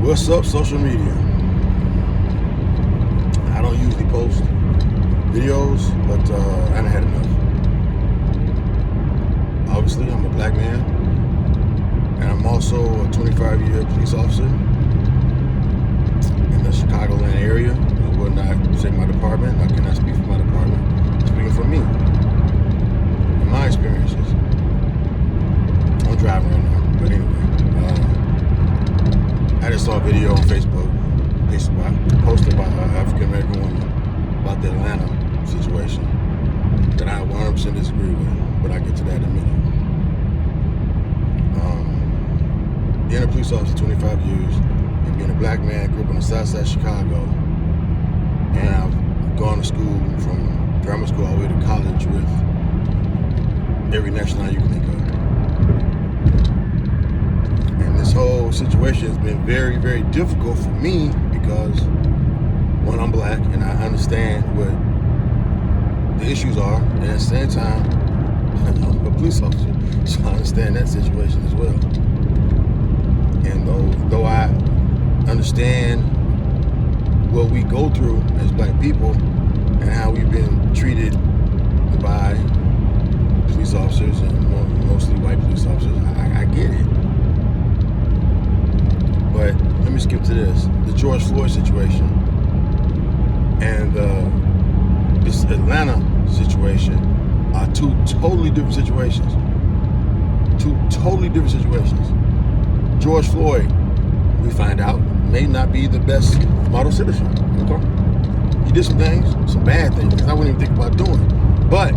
What's up, social media? I don't usually post videos, but I done had enough. Obviously, I'm a black man, and I'm also a 25-year police officer in the Chicagoland area. I will not say my department. I cannot speak for my department. I'm speaking for me and my experiences. I'm driving right now, but anyway. I just saw a video on Facebook posted by an African-American woman about the Atlanta situation that I 100% disagree with, but I'll get to that in a minute. Being a police officer 25 years and being a black man, grew up in the south side of Chicago, and I've gone to school from grammar school all the way to college with every nationality you can think of. This whole situation has been very, very difficult for me because, one, I'm black and I understand what the issues are, and at the same time, I'm a police officer, so I understand that situation as well. And though I understand what we go through as black people and how we've been treated by police officers and mostly white police officers, I get it. But let me skip to this. The George Floyd situation and this Atlanta situation are two totally different situations. George Floyd, we find out, may not be the best model citizen. Okay? He did some things, some bad things, I wouldn't even think about doing. But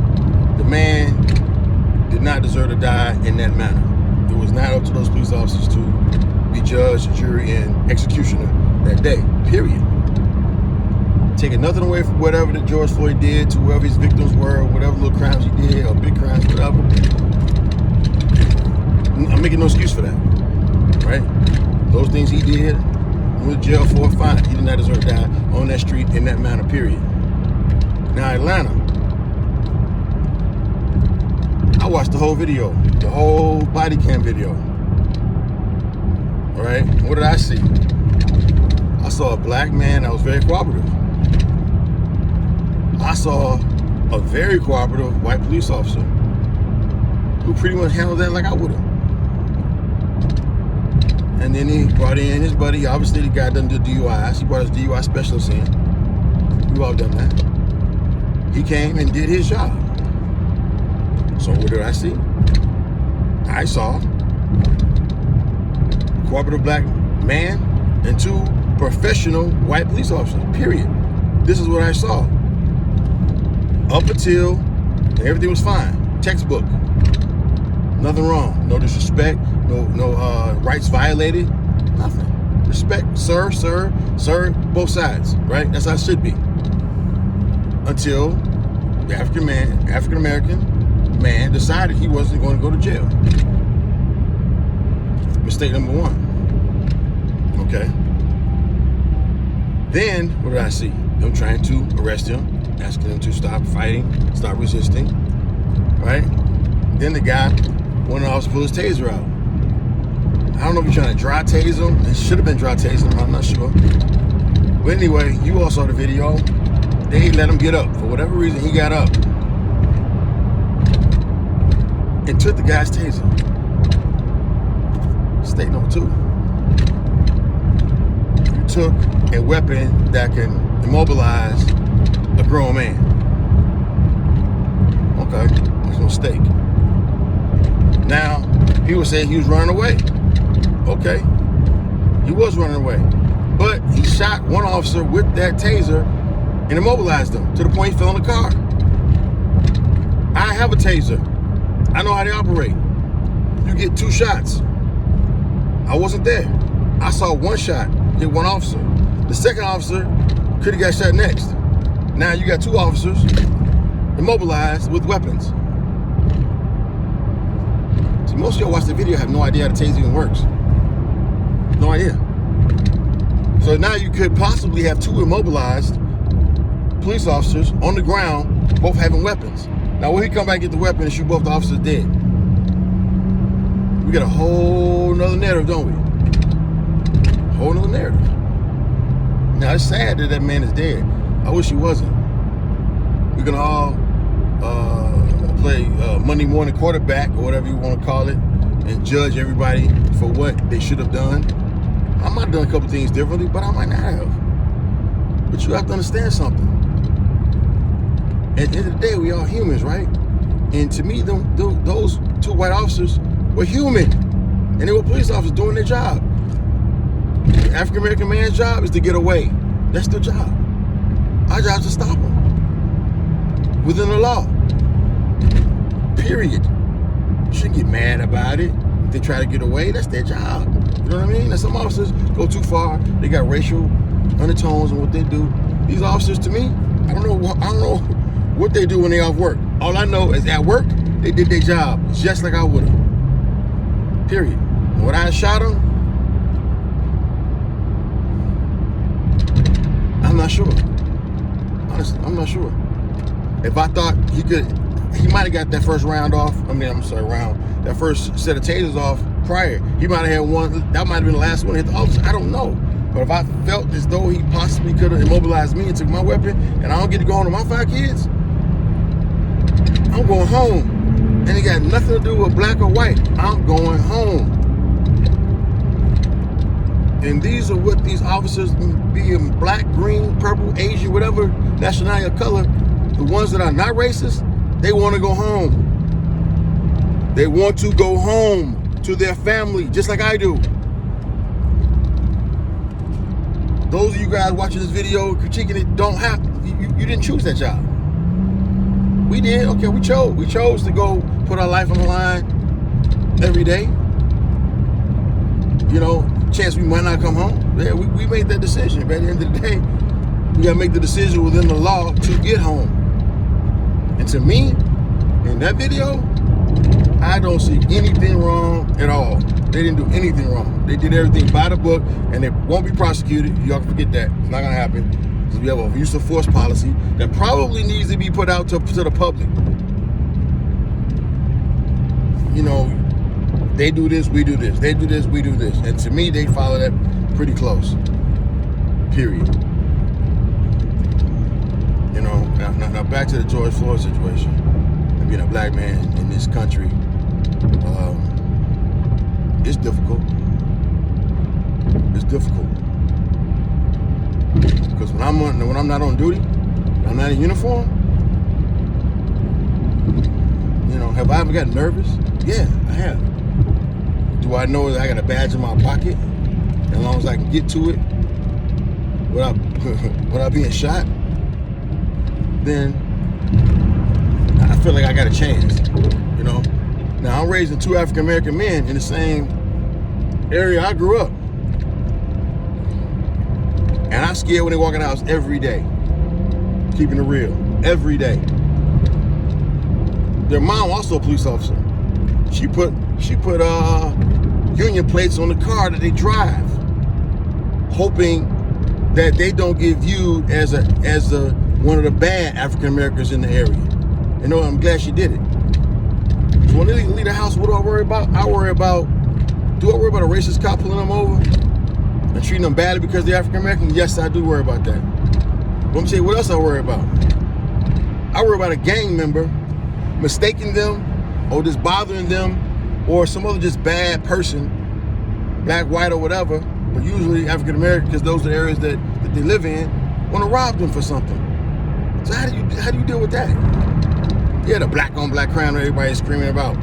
the man did not deserve to die in that manner. It was not up to those police officers to be judge, jury, and executioner that day, period. Taking nothing away from whatever that George Floyd did to whoever his victims were, or whatever little crimes he did, or big crimes, whatever. I'm making no excuse for that, right? Those things he did, he went to jail for, fine. He did not deserve to die on that street in that manner, period. Now, Atlanta, I watched the whole video, the whole body cam video. All right, what did I see? I saw a black man that was very cooperative. I saw a very cooperative white police officer who pretty much handled that like I would have. And then he brought in his buddy. Obviously, the guy doesn't do DUIs. He brought his DUI specialist in. We've all done that. He came and did his job. So what did I see? I saw cooperative black man and two professional white police officers, period. This is what I saw. Up until everything was fine. Textbook. Nothing wrong. No disrespect. No rights violated. Nothing. Respect. Sir, both sides. Right? That's how it should be. Until the African-American man decided he wasn't going to go to jail. Mistake number one. Okay. Then, what did I see? Them trying to arrest him, asking him to stop fighting, stop resisting, right? Then the guy, one of the officers, pulled his taser out. I don't know if he's trying to dry tase him. It should have been dry tasing him, I'm not sure. But anyway, you all saw the video. They let him get up. For whatever reason, he got up and took the guy's taser. Mistake number two. You took a weapon that can immobilize a grown man. Okay, that's a mistake. Now, people say he was running away. Okay, he was running away. But he shot one officer with that taser and immobilized him to the point he fell in the car. I have a taser. I know how they operate. You get 2 shots. I wasn't there. I saw one shot hit one officer. The second officer could have got shot next. Now you got 2 officers immobilized with weapons. See, most of y'all watch the video have no idea how the taser even works. No idea. So now you could possibly have 2 immobilized police officers on the ground, both having weapons. Now when he come back and get the weapon and shoot both the officers dead, we got a whole nother narrative, don't we? whole nother narrative. Now, it's sad that that man is dead. I wish he wasn't. We're going to all play Monday morning quarterback, or whatever you want to call it, and judge everybody for what they should have done. I might have done a couple things differently, but I might not have. But you have to understand something. At the end of the day, we all humans, right? And to me, those two white officers were human. And they were police officers doing their job. The African-American man's job is to get away. That's their job. Our job is to stop them within the law. Period. You shouldn't get mad about it. If they try to get away, that's their job. You know what I mean? Now, some officers go too far. They got racial undertones in what they do. These officers, to me, I don't know what they do when they off work. All I know is at work, they did their job just like I would have. Period. And when I shot him, I'm not sure. Honestly, I'm not sure. If I thought he might have got that first round off. That first set of tasers off prior. He might have had one. That might have been the last one to hit the officer. I don't know. But if I felt as though he possibly could have immobilized me and took my weapon, and I don't get to go home to my 5 kids, I'm going home. And it got nothing to do with black or white. I'm going home. And these are what these officers, being black, green, purple, Asian, whatever nationality or color, the ones that are not racist, they want to go home. They want to go home to their family, just like I do. Those of you guys watching this video, critiquing it, don't have to. You didn't choose that job. We did. Okay, we chose. We chose to go put our life on the line every day. You know, chance we might not come home. Yeah, we made that decision. But at the end of the day, we got to make the decision within the law to get home. And to me, in that video, I don't see anything wrong at all. They didn't do anything wrong. They did everything by the book, and they won't be prosecuted. Y'all can forget that. It's not going to happen. Because we have a use of force policy that probably needs to be put out to the public. You know, they do this, we do this. They do this, we do this. And to me, they follow that pretty close. Period. You know, now back to the George Floyd situation. And being a black man in this country, it's difficult. It's difficult. Because when I'm not on duty, I'm not in uniform, you know, have I ever gotten nervous? Yeah, I have. Do I know that I got a badge in my pocket? As long as I can get to it without being shot, then I feel like I got a chance, you know. Now, I'm raising 2 African-American men in the same area I grew up. And I'm scared when they walk in the house every day. Keeping it real. Every day. Their mom also a police officer. She put union plates on the car that they drive, hoping that they don't get viewed as one of the bad African Americans in the area. You know, I'm glad she did it. So when they leave the house, what do I worry about? Do I worry about a racist cop pulling them over and treating them badly because they're African American? Yes, I do worry about that. But I'm gonna tell you what else I worry about. I worry about a gang member mistaking them or just bothering them or some other just bad person, black, white, or whatever, but usually African American, because those are the areas that they live in, want to rob them for something. So how do you deal with that? Yeah, the black on black crime that everybody's screaming about.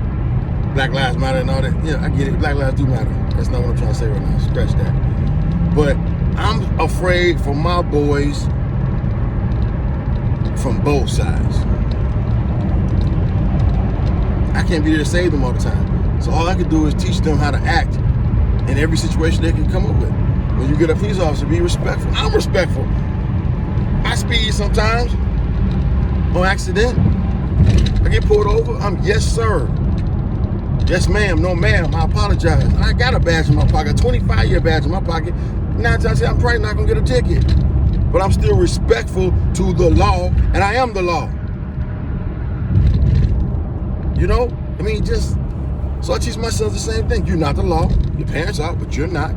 Black lives matter and all that. Yeah, I get it. Black lives do matter. That's not what I'm trying to say right now. Scratch that. But I'm afraid for my boys from both sides. I can't be there to save them all the time. So all I can do is teach them how to act in every situation they can come up with. When you get a police officer, be respectful. I'm respectful. I speed sometimes on accident. I get pulled over. I'm yes, sir. Yes, ma'am. No, ma'am. I apologize. I got a badge in my pocket, a 25-year badge in my pocket. 9 times out of 10, I'm probably not going to get a ticket. But I'm still respectful to the law, and I am the law. You know? I mean, so I teach my sons the same thing. You're not the law. Your parents are, but you're not.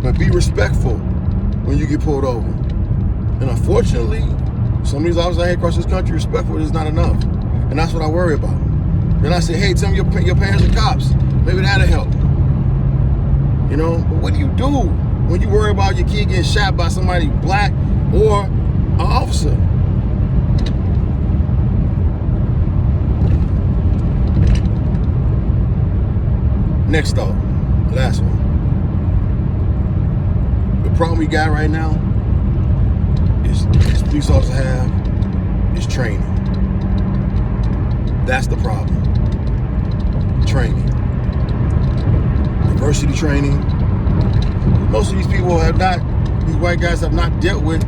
But be respectful when you get pulled over. And unfortunately, some of these officers out here across this country, respectful is not enough. And that's what I worry about. Then I say, hey, tell me your parents are cops. Maybe that'll help. You know, but what do you do when you worry about your kid getting shot by somebody black or an officer? Next thought, last one. The problem we got right now is police officers have is training. That's the problem. Training. Diversity training. Most of these people have not, these white guys have not dealt with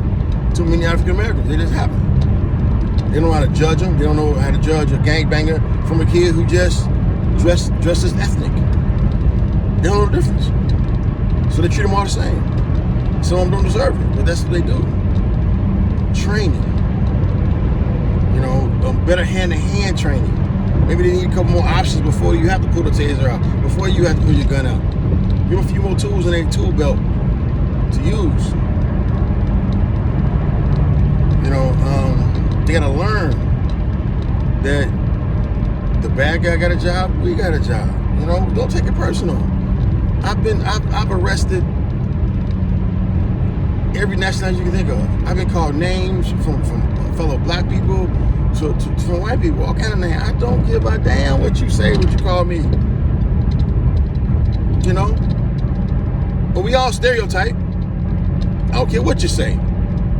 too many African Americans. They just haven't. They don't know how to judge them. They don't know how to judge a gangbanger from a kid who just dressed as ethnic. They don't know the difference. So they treat them all the same. Some of them don't deserve it, but that's what they do. Training. You know, better hand-to-hand training. Maybe they need a couple more options before you have to pull the taser out, before you have to pull your gun out. Give them a few more tools in their tool belt to use. You know, they gotta learn that the bad guy got a job, we got a job. You know, don't take it personal. I've arrested every nationality you can think of. I've been called names from fellow black people to from white people, all kind of names. I don't give a damn what you say, what you call me. You know? But we all stereotype. I don't care what you say.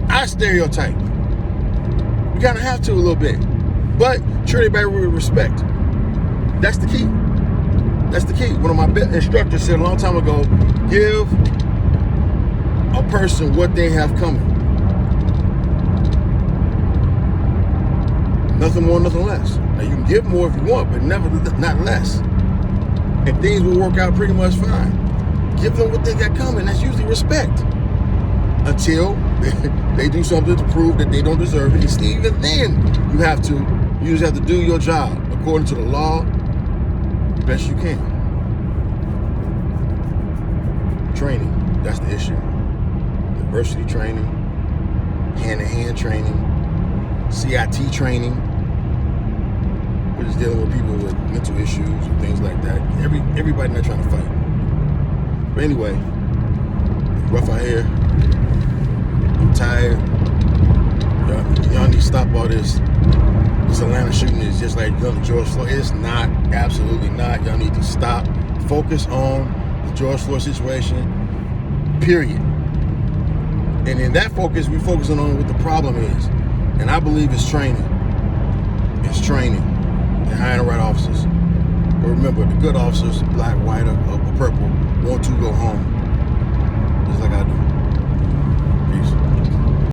I stereotype. We kind of have to a little bit. But treat everybody with respect. That's the key. That's the key. One of my instructors said a long time ago, give a person what they have coming. Nothing more, nothing less. Now you can give more if you want, but never, not less. And things will work out pretty much fine. Give them what they got coming. That's usually respect. Until they do something to prove that they don't deserve it. And still, even then, you just have to do your job according to the law, the best you can. Training, that's the issue. Diversity training, hand-to-hand training, CIT training. We're just dealing with people with mental issues and things like that. Everybody not trying to fight. But anyway, rough out here. I'm tired. Y'all need to stop all this. This Atlanta shooting is just like George Floyd. It's not. Absolutely not. Y'all need to stop. Focus on the George Floyd situation. Period. And in that focus, we're focusing on what the problem is. And I believe it's training. It's training. And hiring the right officers. But remember, the good officers, black, white, or purple, want to go home. Just like I do.